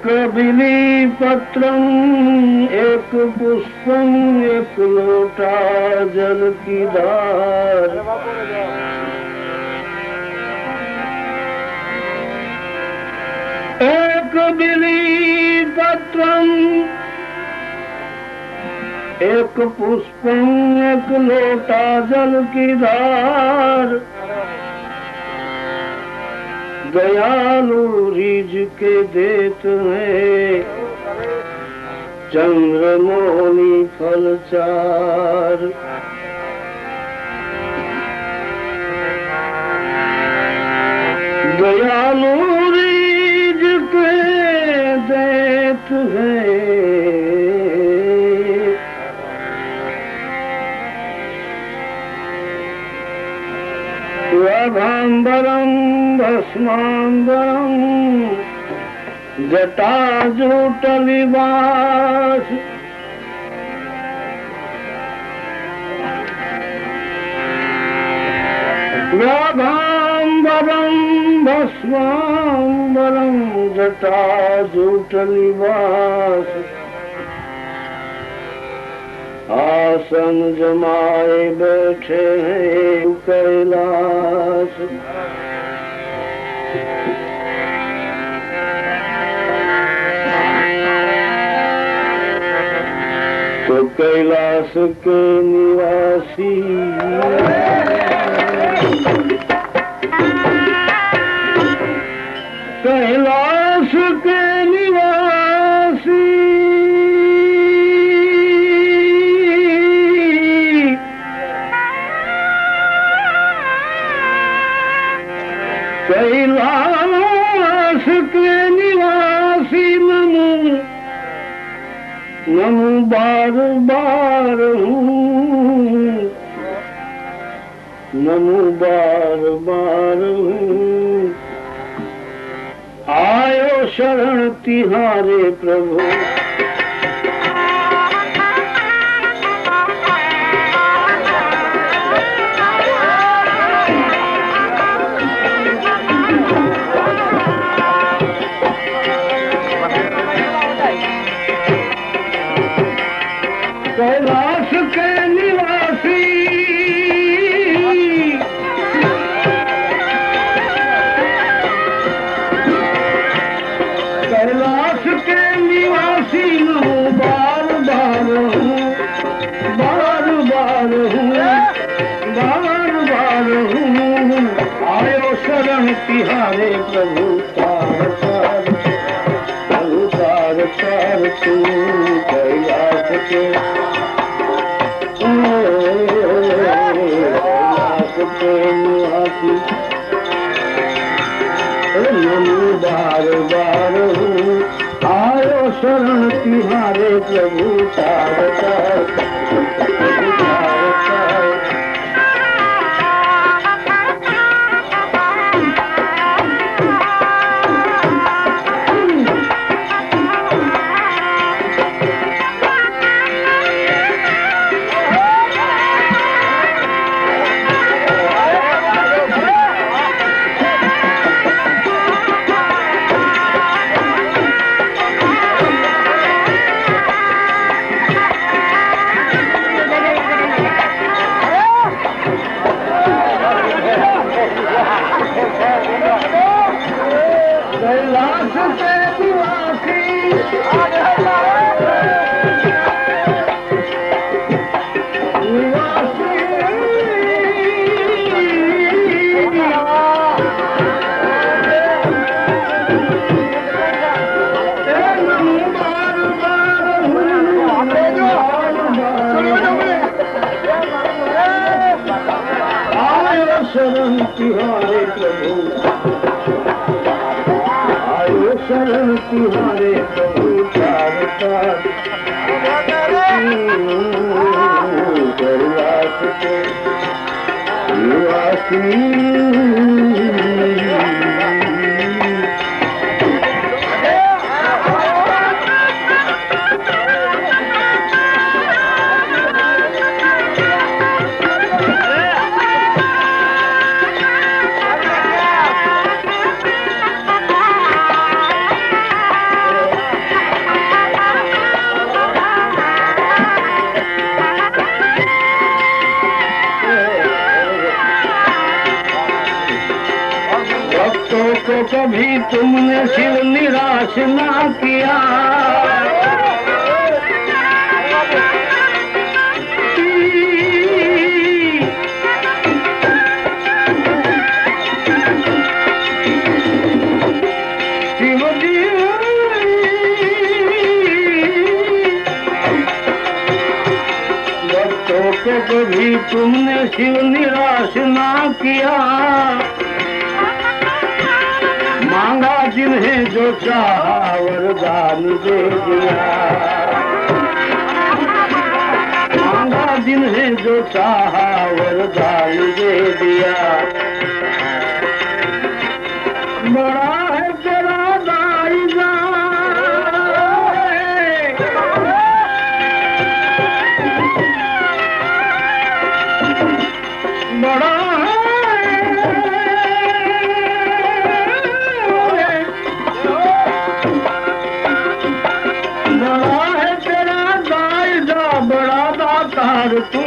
बिली पत्रम एक पुष्पम एक लोटा जल की धार। एक बिली पत्रम एक पुष्पम एक लोटा जल की धार। दयालु रीझ के देत है चंद्रमौली फल चार। दयालु रीझ के देत है प्रभांबरम भस्मांबरम जटाजूटलिवास। प्रभांबरम भस्मांबरम जटाजूटलिवास। आसन जमाए बैठे हैं कैलाश। तो कैलाश के निवासी कैलाश के निवासी कैलाश के निवासी नमो नमो बार बार हूँ नमो बार बार हूँ। आयो शरण तिहारे प्रभु कैलाश के निवासी कैलाश के निवासी नमो बार बार हूँ बार बार हूँ बार बार हूँ। आयो शरण तिहारे प्रभु तार तार प्रभु तार तार तू कैलाश के नमो बार बार हूँ आयो शरण तिहारे प्रभु तार तार प्रभु तार तार। शरण तिहारे प्रभु आयो शरण तिहारे प्रभु तार तार। कैलाश के निवासी भक्तों को कभी तुमने शिव निराश ना किया। कभी तुमने शिव निराश ना किया। मांगा जिन्हें जो चाहा वरदान दे दिया। मांगा जिन्हें जो चाहा वरदान दे दिया। बड़ा है तेरा दाईजा बड़ा है तेरा दाईजा, बड़ा दातार तू,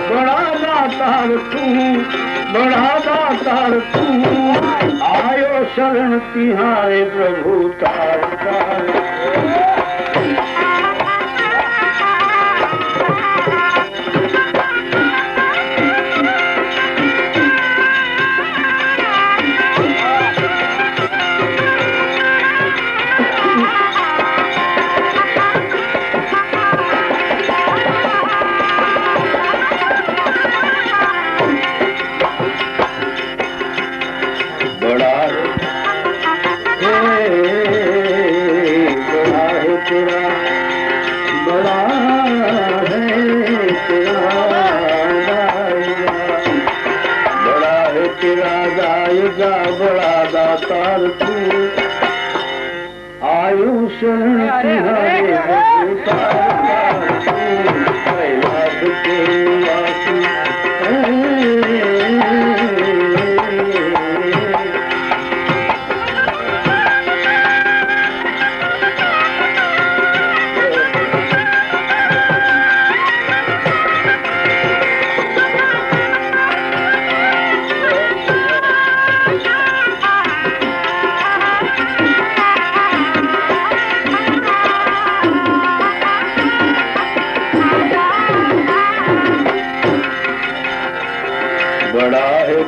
बड़ा दातार तू, बड़ा दातार तू। आयो शरण तिहारे प्रभु तार तार। बड़ा दातार तू, आयु शरण तिहारे प्रभु तार तू। कैलाश के निवासी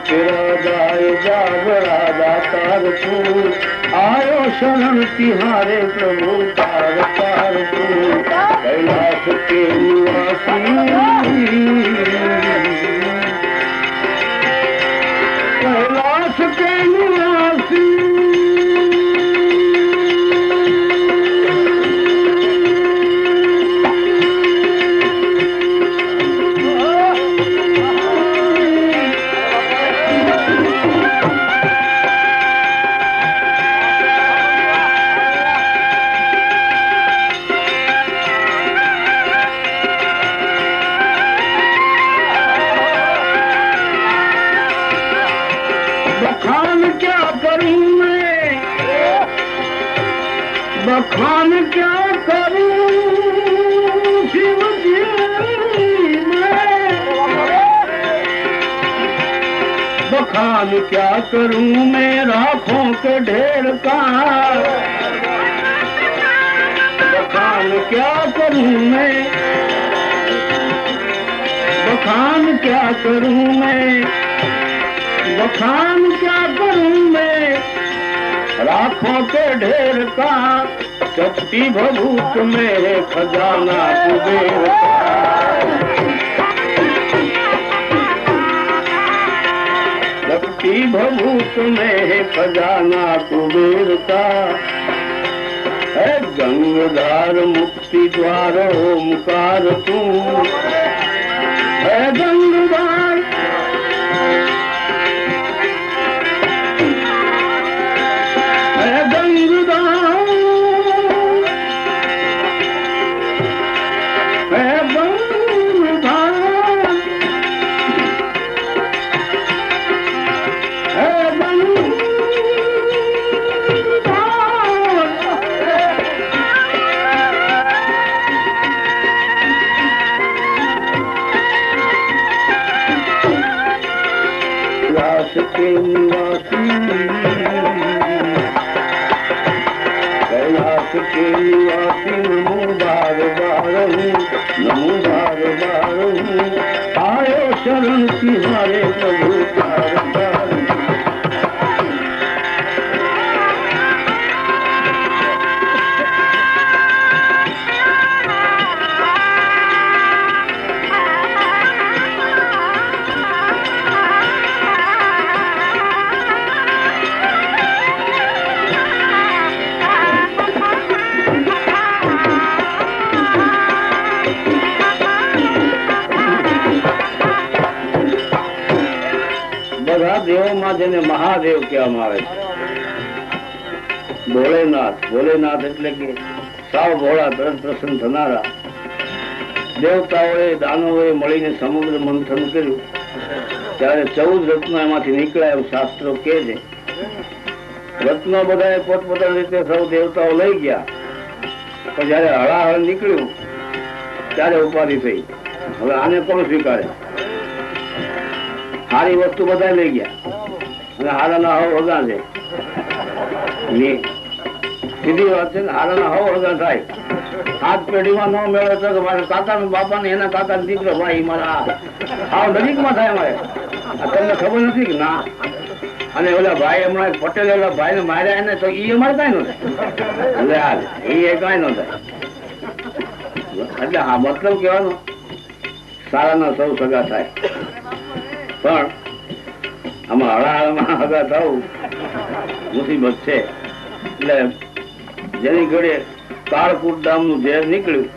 तेरा दाईजा, बड़ा दातार तू। आयो शरण तिहारे प्रभु तार तार तू। कैलाश के निवासी कैलाश के निवासी बखान क्या करूं शिव जी मैं। बखान क्या करूं मैं राखों के ढेर का। बखान क्या करूं मैं, बखान क्या करूं मैं, बखान क्या करूं मैं राखों के ढेर का। शक्ति भभूत में खजाना कुबेर का। शक्ति भभूत में खजाना कुबेर का। है गंगाधार मुक्ति द्वार ओमकार तू। है गंगाधार है गंगाधार आदिवासी नमो बार बार नमो बार बार आयो शरण तुम्हारे प्रभु बार बार। બધા દેવોમાં જેને મહાદેવ કહેવામાં આવે છે, ભોળેનાથ. ભોળેનાથ એટલે કે સાવ ભોળા, તરત પ્રસન્ન થનારા. દેવતાઓએ દાનવોએ મળીને સમુદ્ર મંથન કર્યું ત્યારે 14 રત્નો એમાંથી નીકળ્યા એવું શાસ્ત્રો કહે છે. રત્નો બધા પોતપોતાની રીતે સૌ દેવતાઓ લઈ ગયા, પણ જયારે હળાહળ નીકળ્યું ત્યારે ઉપાધિ થઈ. હવે આને કોણ સ્વીકારે? સારી વસ્તુ બધા લઈ ગયા અને હારાના હવ હગા છે. સીધી વાત છે ને, હારાના હવ હગા થાય. 7 પેઢીમાં ન મેળવે તો મારા કાકા નો બાપા ને એના કાકા નો દીકરો ભાઈ મારા આવ નજીકમાં થાય અમારે. તમને ખબર નથી કે ના? અને ઓલા ભાઈ હમણાં પટેલ ઓલા ભાઈ ને માર્યા એને તો એ અમારે કઈ ન થાય. એ કઈ ન થાય. એટલે હા મતલબ કેવાનો સારાના સૌ સગા થાય, પણ આમાં હળાહળમાં હગા થવું મુસીબત છે. એટલે જેની ઘડે કાળકૂટ ડામનું ઝેર નીકળ્યું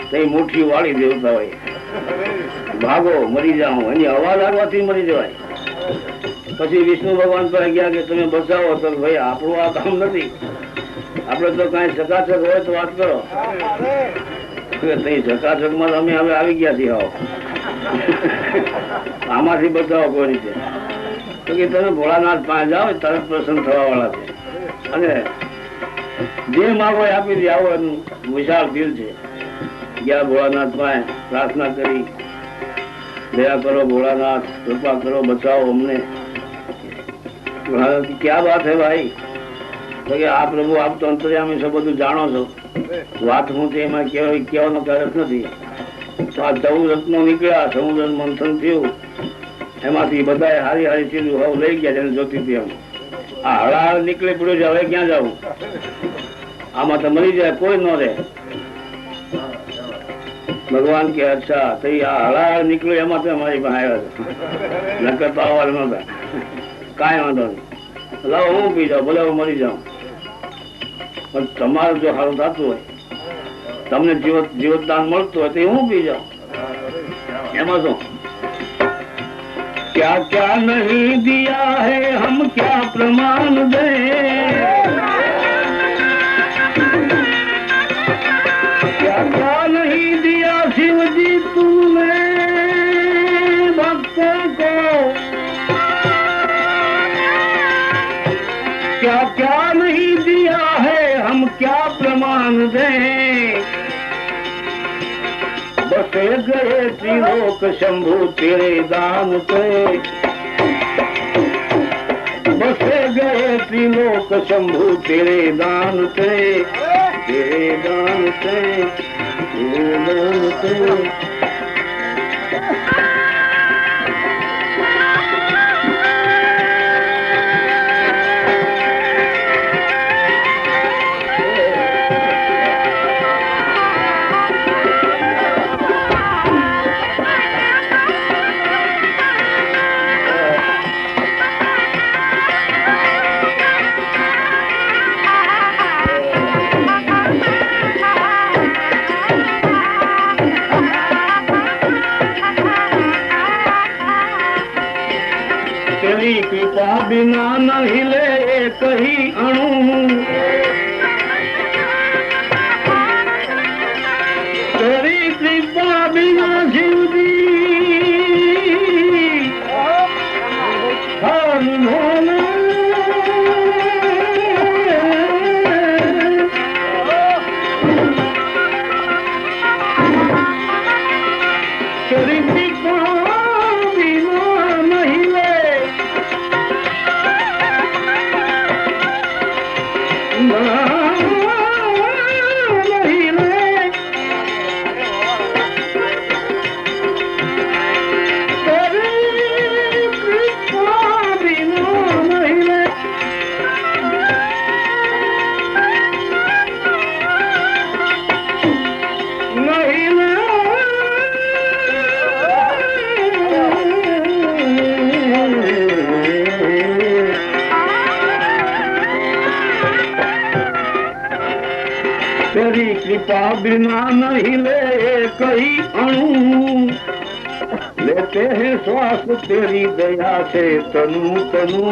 તે મુઠ્ઠી વાળી દેવતા હોય, ભાગો મરી જાઓ, એની હવા લાગવાથી મરી જવાય. પછી વિષ્ણુ ભગવાન પર ગયા કે તમે બચાવો, તો ભાઈ આપણું આ કામ નથી, આપડે તો કઈ ચકાચક હોય તો વાત કરો. ચકાચક માં અમે હવે આવી ગયા છીએ, આવો આમાંથી બચાવો કોઈ રીતે. તો કે તમે ભોળાનાથ પાસે જાઓ, તરત પ્રસન્ન થવા વાળા છે, અને જે માગો એ આપી દે. આવો એનું વિશાળ દિલ છે. ગયા ભોળાનાથ પાસે પ્રાર્થના કરી, દયા કરો ભોળાનાથ, કૃપા કરો, બચાવો અમને. ક્યાં વાત હે ભાઈ? તો કે આ પ્રભુ આપ તો અંતર્યામી છો, બધું જાણો છો, વાત હું છે એમાં કહેવાનો કારણ નથી. તો આ 14 રત્નો નીકળ્યા, સમુદ્ર મંથન થયું, એમાંથી બધા હારી હારી ચીજ હવે લઈ ગયા જેને જોતી હતી. એમ આ હળાહળ નીકળી પડ્યો છે, હવે ક્યાં જવું? આમાં તો મરી જાય, કોઈ ન રહે. ભગવાન કે અચ્છા તો આ હળાહળ નીકળ્યું એમાં તો મારી પાસે આવ્યા છે, નકર તો આવવા નતા. કાંઈ વાંધો નહીં, લાવો હું પી જાઉં, ભલે હું મરી જાઉં, પણ તમારું જો સારું થતું હોય, તમને જીવતદાન મળતું હોય તો હું પી જાઉં. એમાં શું? क्या क्या नहीं दिया है हम क्या प्रमाण दे, क्या क्या नहीं दिया शिव जी तूने भक्तों को, क्या क्या नहीं दिया है हम क्या प्रमाण दे, बसे गए त्रिलोक शंभु तेरे दान पे, बसे गए त्रिलोक शंभु तेरे दान पे, तेरे दान पे, तेरे दान पे. कृपा बिना न हिले कहीं अणु, तेरी कृपा बिना शिव जी हर भोले, तेरी कृपा तेरी कृपा बिना नहीं ले कहीं अणु, लेते हैं श्वास तेरी दया से तनु तनु,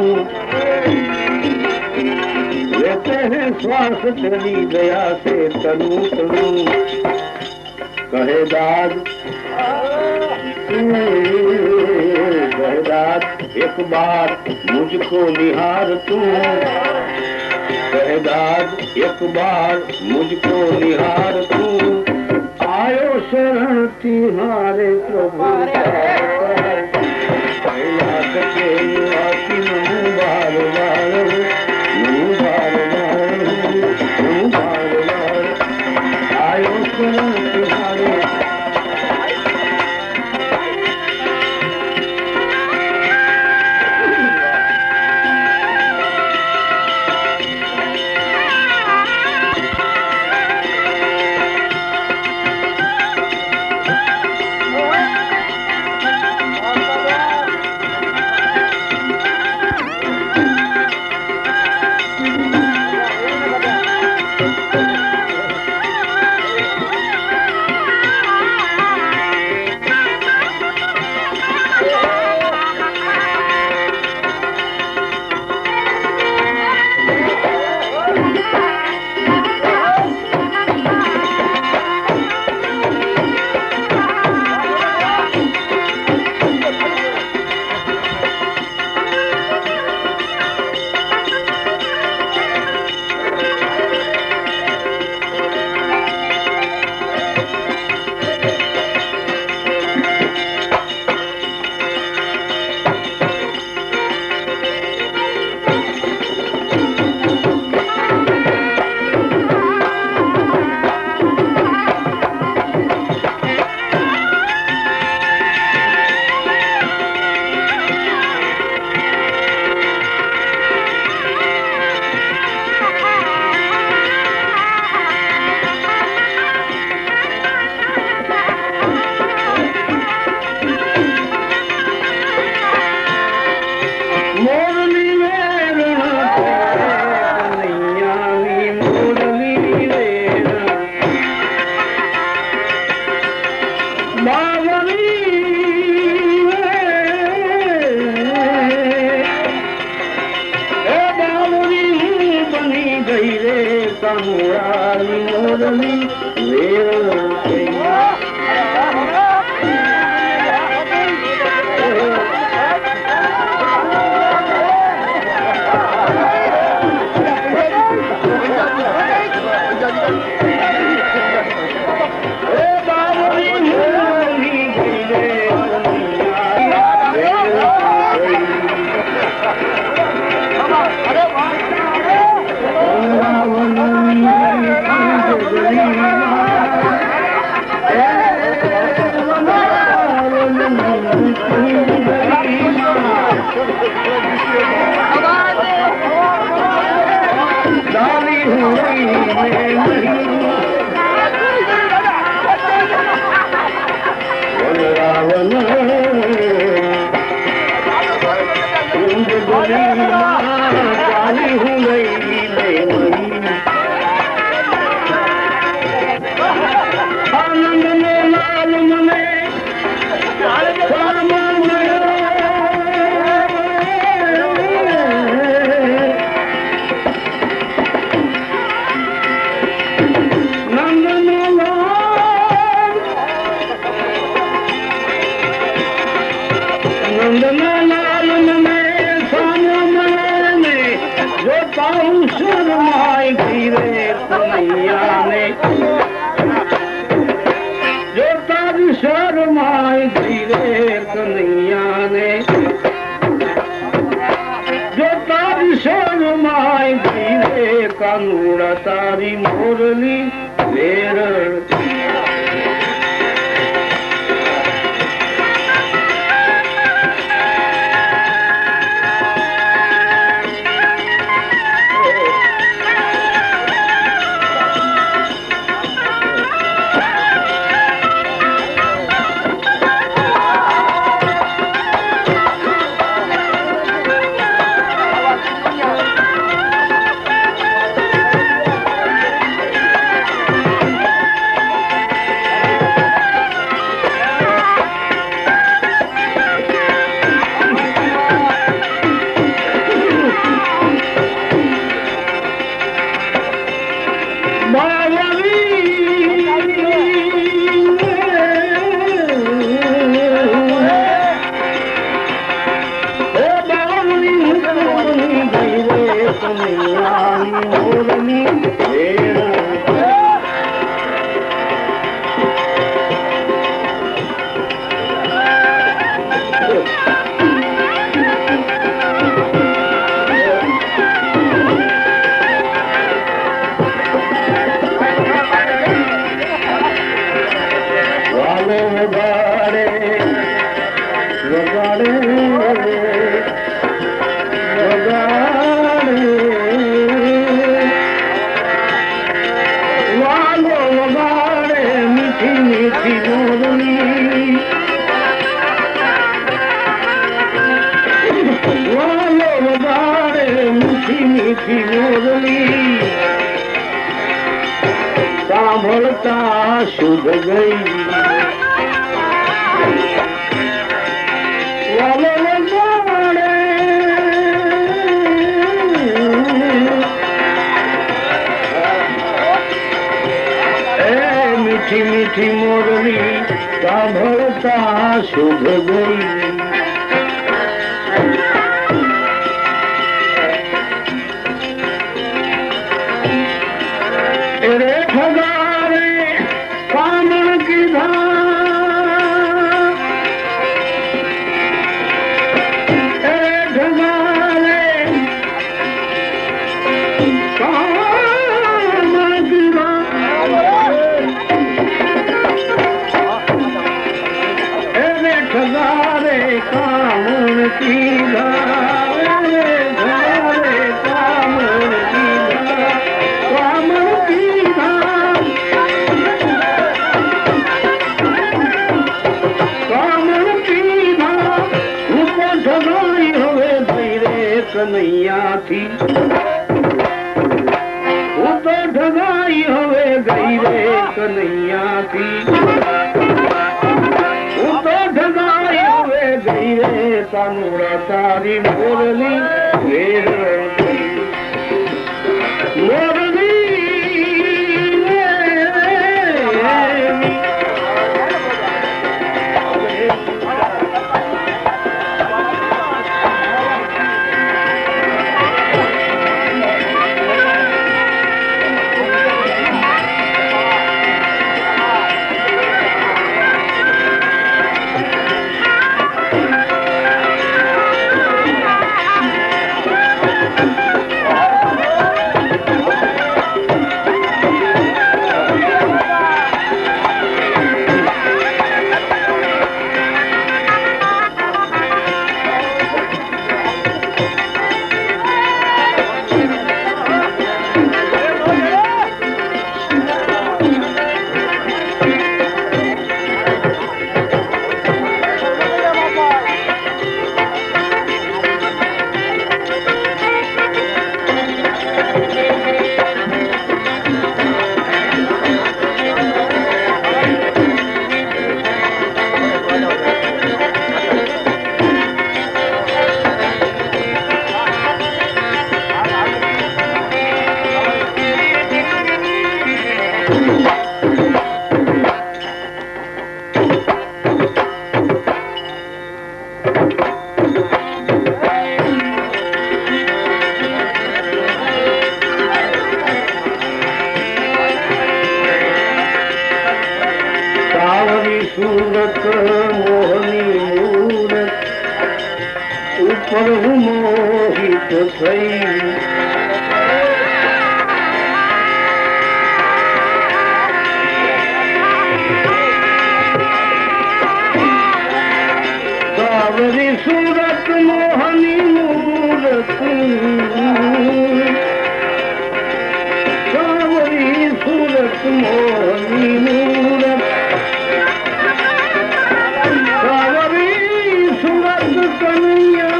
लेते हैं श्वास तेरी दया से तनु तनु। कहे दाद एक बार मुझको निहार तू, कहे दाद एक बार मुझको निहार तू, आयो शरण तिहारे प्रभु कैलाश के निवासी नमो बार बार, नमो बार बार, नमो बार बार, आयो शरण तिहारे। तारी मोरली लेर सांभळता शुभ गई मीठी मीठी मोरली सांभळता शुभ गई रे ठगारे कामण की धार ठगारे कामण की धार ठगारे कामण की धार कामण की धार कामण की धार कामण की धार ऊपर ठगाई होवे धैरे कन्हैया थी ऊपर ठगाई होवे धैरे कन्हैया थी गईरे तानुड़ा तारी मोरली मोरली सूरत मोहनी मूरत ऊपर मोहित थई सावरी सूरत मोहनी मूरत सावरी सूरत मोहनी मूरत कन्हैया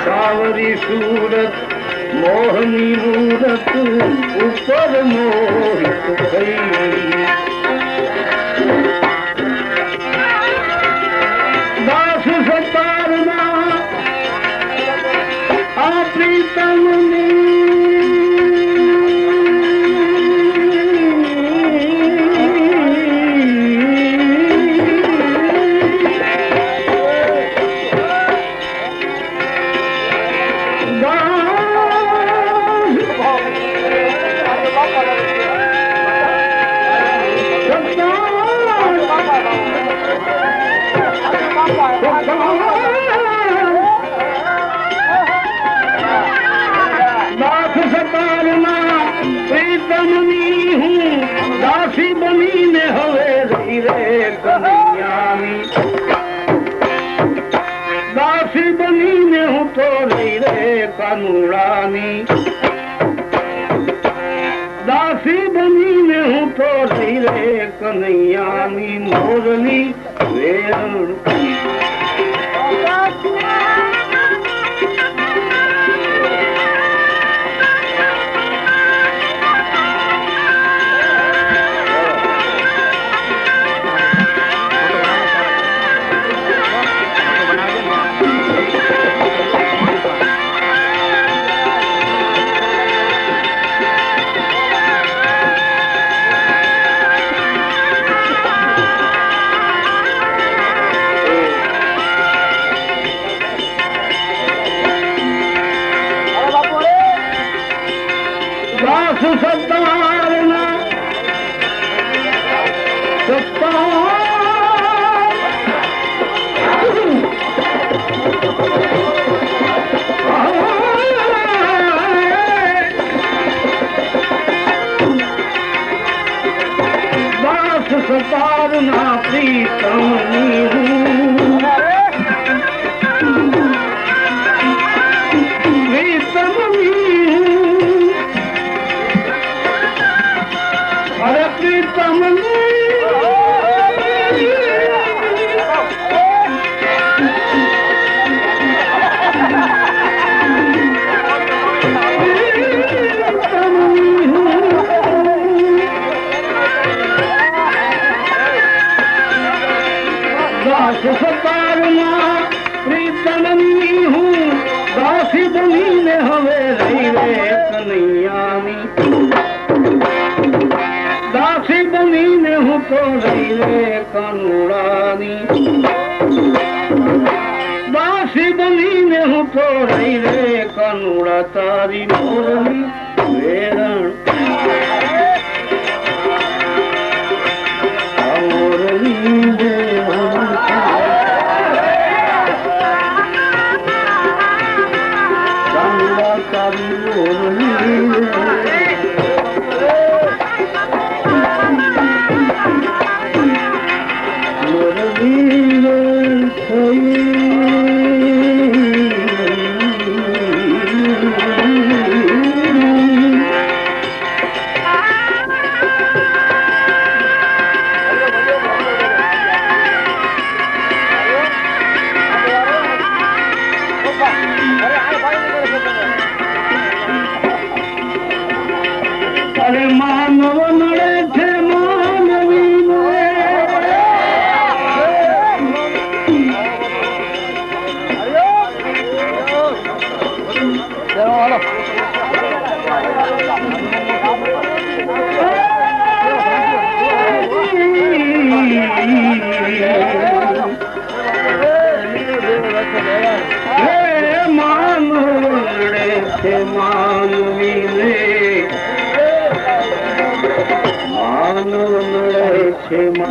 सावरी सूरत मोहनी मूरत ऊपर मोहित भई दास सतारमा दास सतारना प्रीतमनी हूँ दासी बनी ने हवे रही रे कन्हैयानी दासी बनी ने हूँ तो रही रे कानूरानी दासी बनी ने हूँ तो रही रे कन्हैयानी मोरली वेरण सत्तारना दास सतारना प्रीतमनी सतारना प्रीतमनी हूँ दासी बनी ने हवे रही रे कन्हैयानी दासी बनी ने हूँ तो रही रे कानूरानी दासी बनी ने हूँ तो रही रे कानूरा तारी मोरली वेरण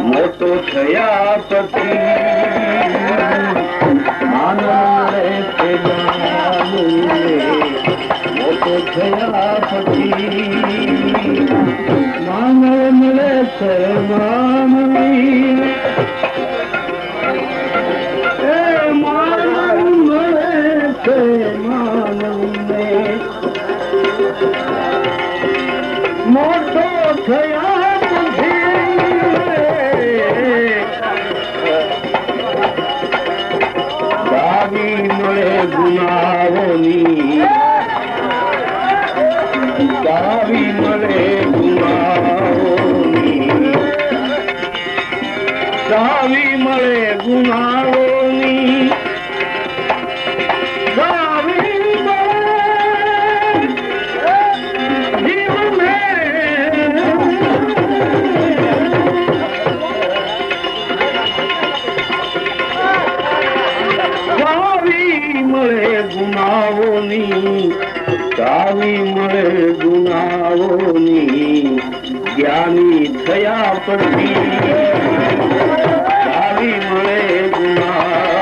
मोटो थया पति मोटो थया पति मानव मिले थे मानवी मानव मिले थे मानव में मोटो थया गुनावनी दावी मरे गुनावनी दावी मरे गुनावनी दावी जीवन મળે ગુનાઓની ચાવી મળે ગુનાઓની જ્ઞાની થયા પછી ચાવી મળે ગુના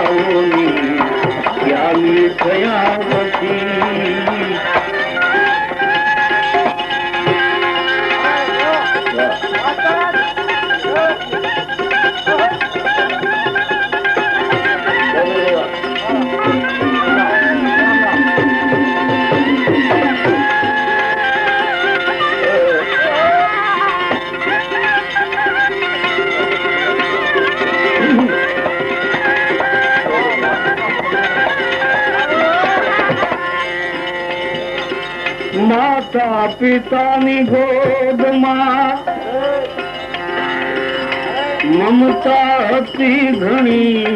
માતા પિતાની ગોદમાં મમતા હતી ઘણી,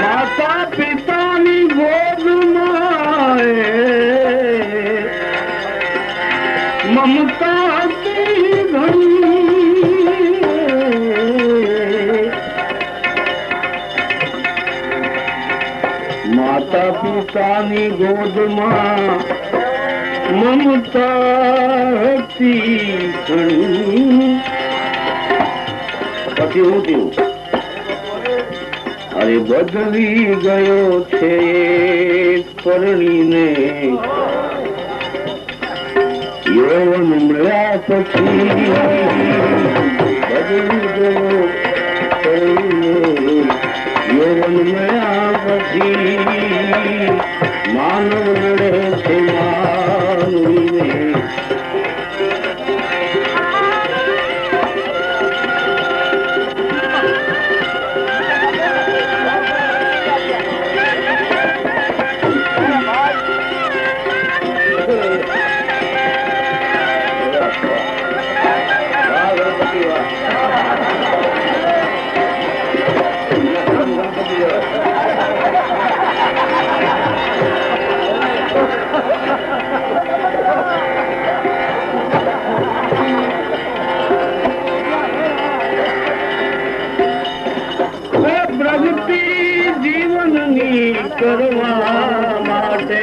માતા પિતાની ગોદમાં મમતા હતી ઘણી, માતા પિતાની ગોદમાં મમતા હતી ઘણી. પછી હું થયું? અરે બદલી ગયો છે પરણીને, યૌવન મળ્યા પછી બદલી ગયો પરણીને, યૌવન મળ્યા પછી માનવ મળે છે માનવીને. કરવા માટે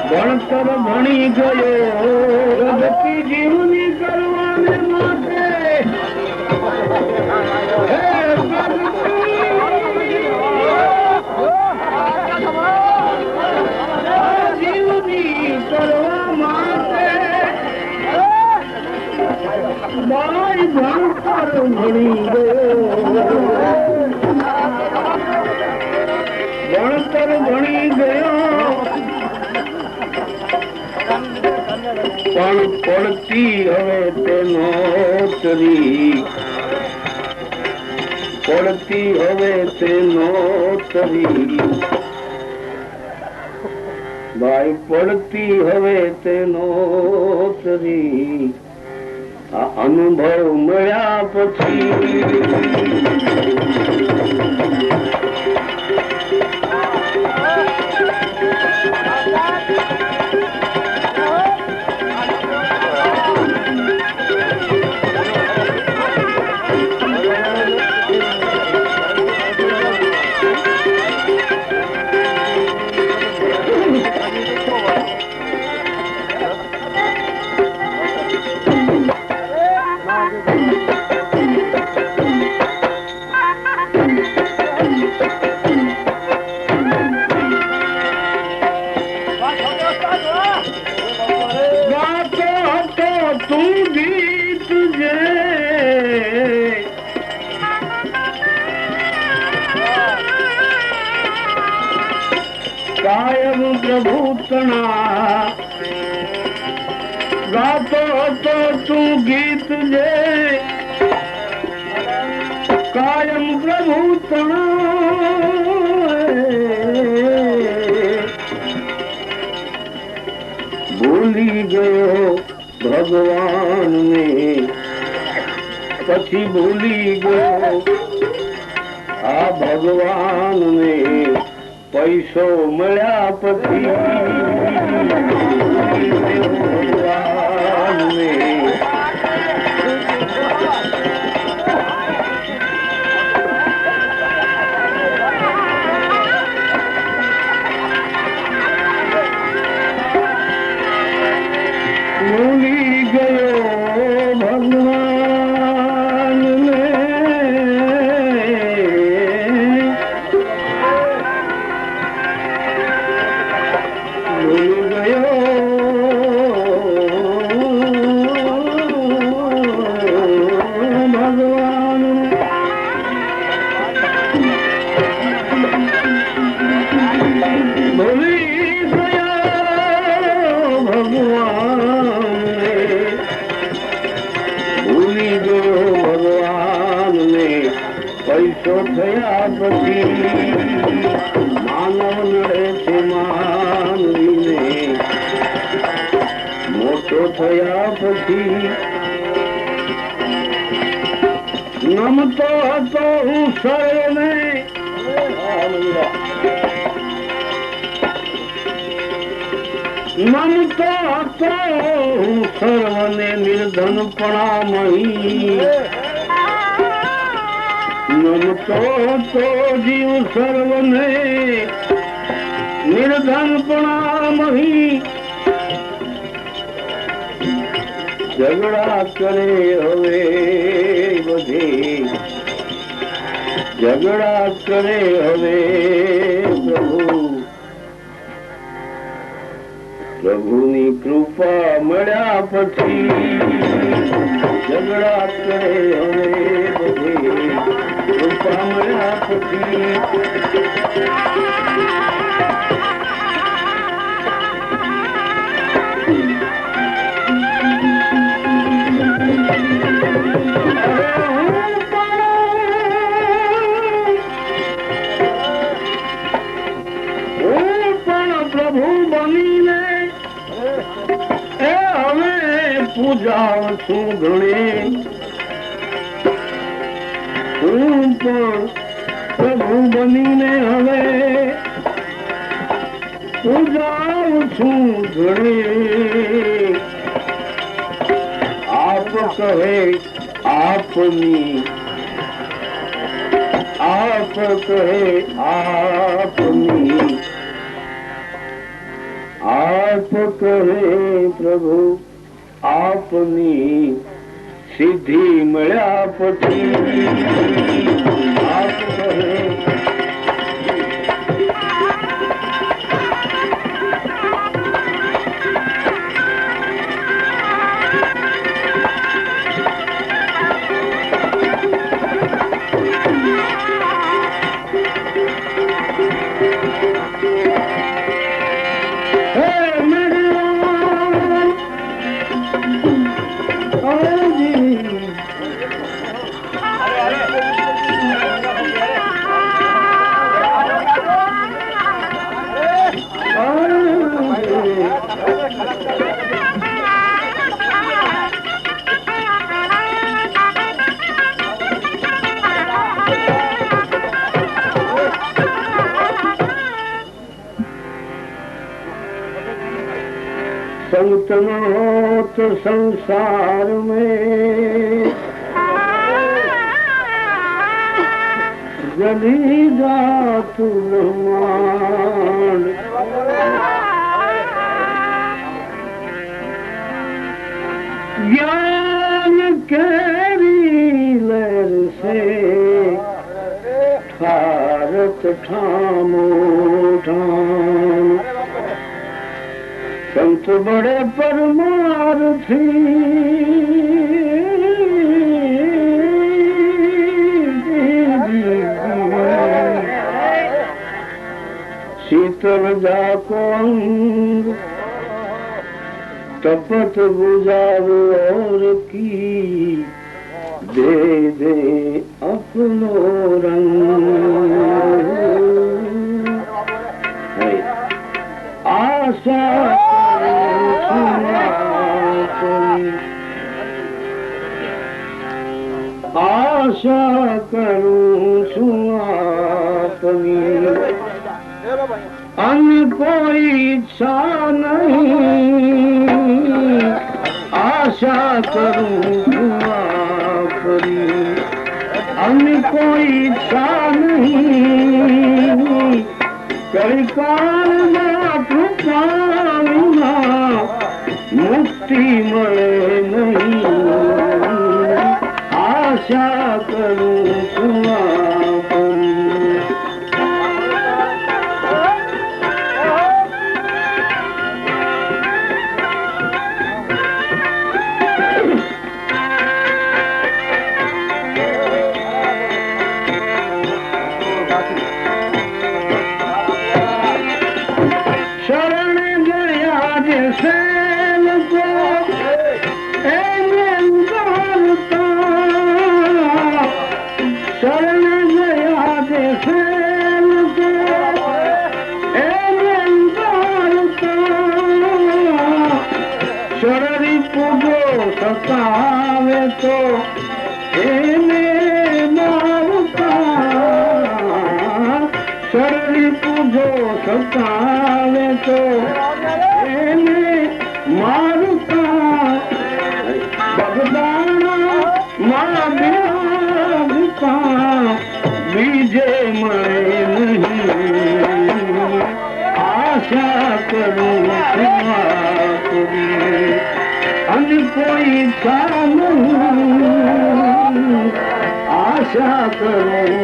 ભણતર ભણી ગયો, પ્રગતિ જીવની કરવાને માટે જીવની કરવા માટે બાઈ ભણતર ભણી ગયો, ભણતર ભણી ગયો પણ પડતી હવે તે નોકરી, પડતી હવે તે નોકરી, ભાઈ પડતી હવે તે નોકરી. આ અનુભવ મળ્યા પછી કાયમ પ્રભુતણા ગાતો હતો તું ગીત જે, કાયમ પ્રભુતણા ભૂલી ગયો ભગવાન ને, પછી ભૂલી ગયો આ ભગવાન ને, પૈસો મળ્યા પછી ભગવાન ને. ભૂલી ગયો ભગવાન ને, ભૂલી ગયો ભગવાન ને. ભૂલી ગયો ભગવાન ને, ભૂલી ગયો ભગવાન ને, પૈસો થયા પછી માનવ નડે છે માન थया पछी नमतो हतो हूँ सर्वने नमतो हतो हूँ सर्वने निर्धनपणा मही नमतो तो जीव सर्वने निर्धनपणा मही झगड़ा करे हवे बधे झगड़ा करे हवे प्रभुनी कृपा मळ्या पछी झगड़ा करे हवे बधे कृपा मळ्या पछी पूजाओ छू घणे प्रभु बनी ने हवे पूजाओ छू घणे आप कहे आपनी आप कहे आपनी आप कहे प्रभु आपनी सिद्धि मळ्या पछी आप कहे संत संसार में जली जात मान ज्ञान केरी लहर से ठारत ठामो ठाम संत बड़े परमार्थी शीतल जाको अंग तपत बुझाव और की दे दे अपनो रंग आशा आशा करूं सुआपनी अन्य कोई इच्छा नहीं आशा करूं सुआपनी अन्य कोई इच्छा नहीं कलिकाल में कृपा विना मुक्ति मळे नहीं आशा करूं सुआपनी शरणी સતાવે તો એને મારતા શરીર પૂજો સતાવે તો એને મારતા બગદાણા માં બિરાજતા બીજે મળે નહીં આશા કરું અને કોઈ નહીં આશા કરું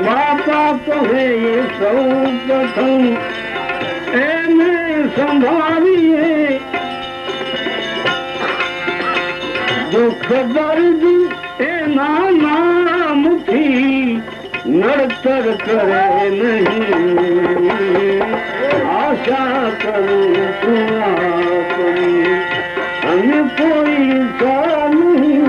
બાપ बापा कहे ये सौ प्रथम एने संभालिए दुख दर्द एना नाम थी नड़तर करे नहीं आशा करूं तुम्हारी हमें कोई नहीं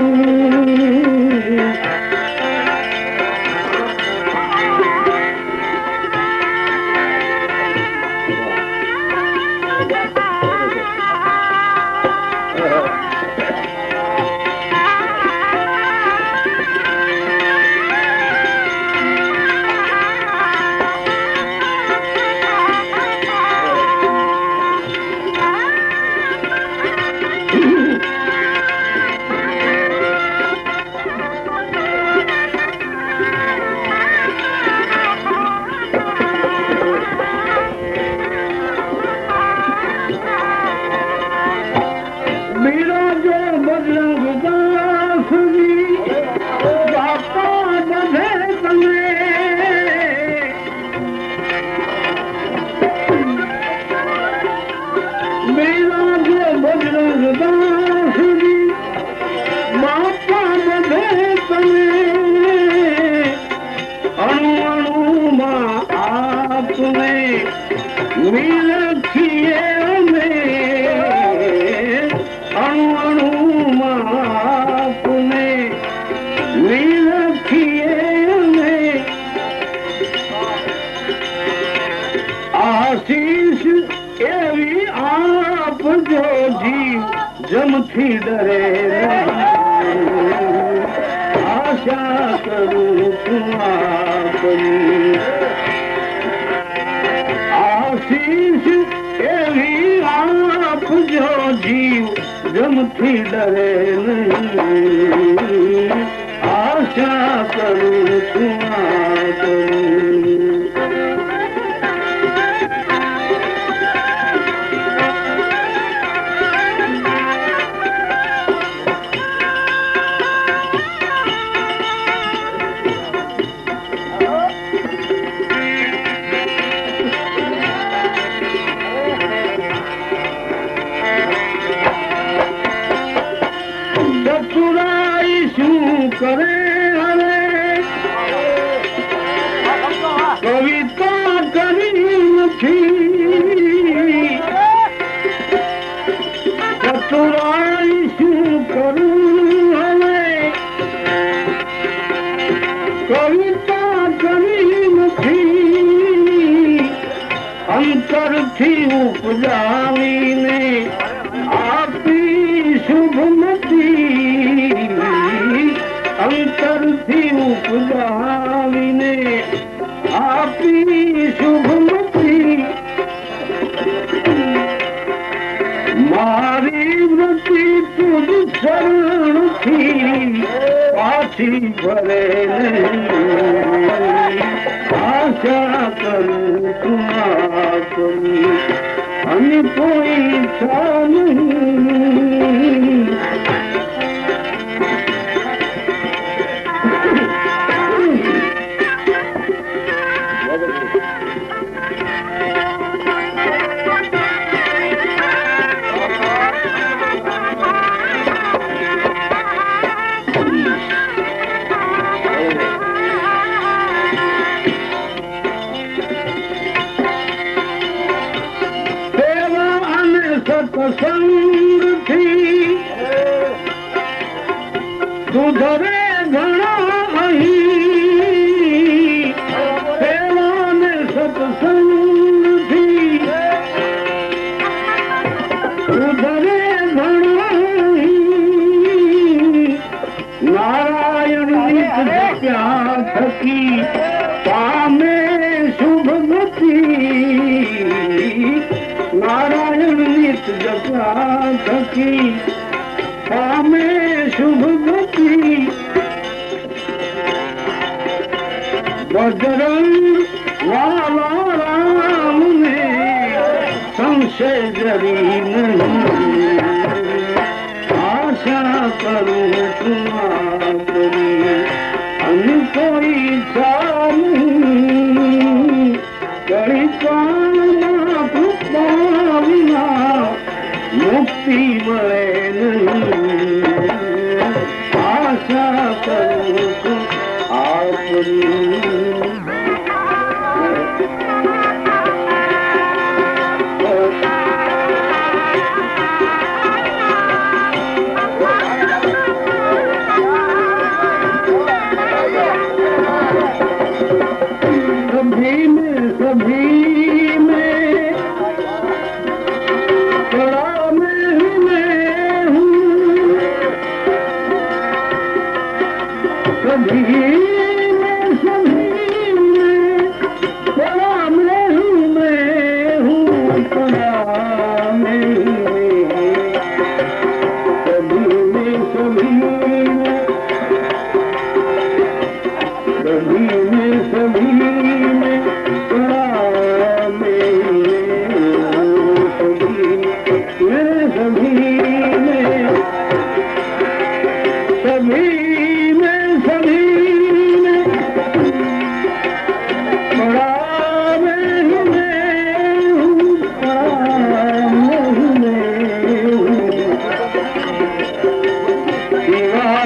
आशीष एवी आप जो जीव जमथी डरे आशा करूं तुम्हारी आशीष एवी आप जो जीव जमथी डरे नहीं आशा करूं तुम्हारी करे हरे कविता करीम थी चतुराई शू करूं हरे कविता करीम थी अंतर थी उपजावी ने आपी शुभमती अंतर थी उपजावी ने आपी शुभमती मारी व्रति तुझ शरण थी पाछी भरे नहीं आशा करूं तुम्हारी हम कोई इच्छा नहीं सत्संग थी सुधरे घणा सेवा में सत्संग थी सुधरे घणा नारायण नित जप्या थकी पामे शुभ गति नारायण नित जपा थकी पामे शुभ गति बजरंग वाला राम में संशय जरी नहीं आशा करूं तुम्हारी कोई इच्छा नहीं मुक्ति मिले नहीं, आशा करूं आपनी। सभी में बड़ा मैं हूँ, सभी में बड़ा मैं हूँ, बड़ा मैं सभी में सभी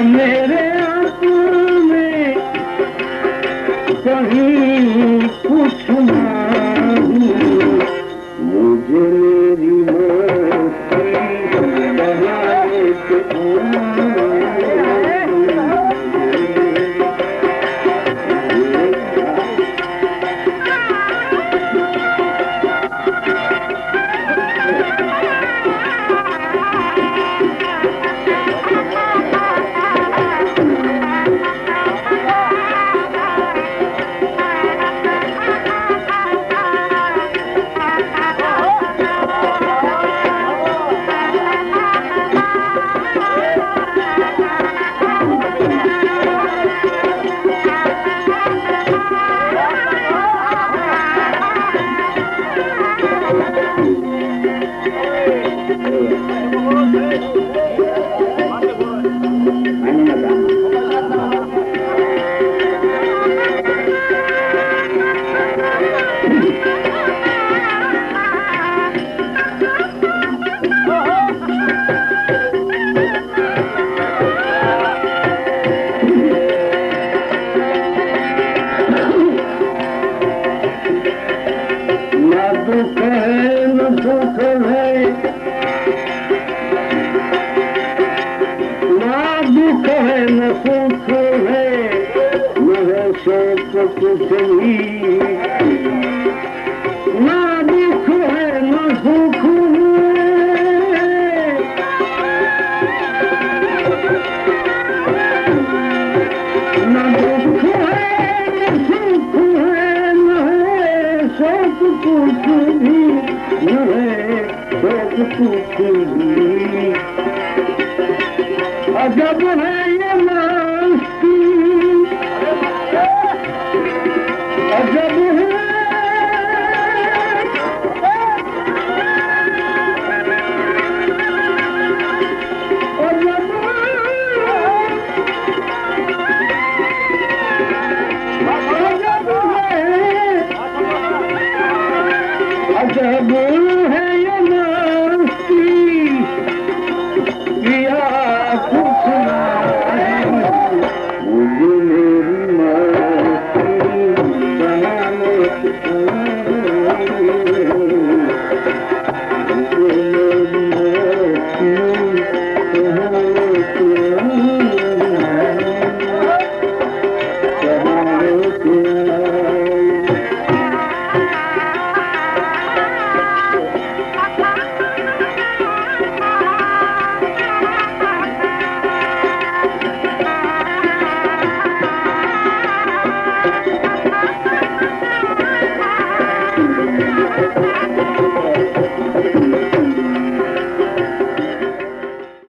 मेरे में कहीं कुछ मुझे मेरी मस्ती बनाए दुख है न सुख है, ना दुख है न सुख है, न है शोक कुछ भी, ना दुख है न सुख है, न दुख है न सुख है, न है शोक कुछ भी, न है शोक कुछ भी, अजब है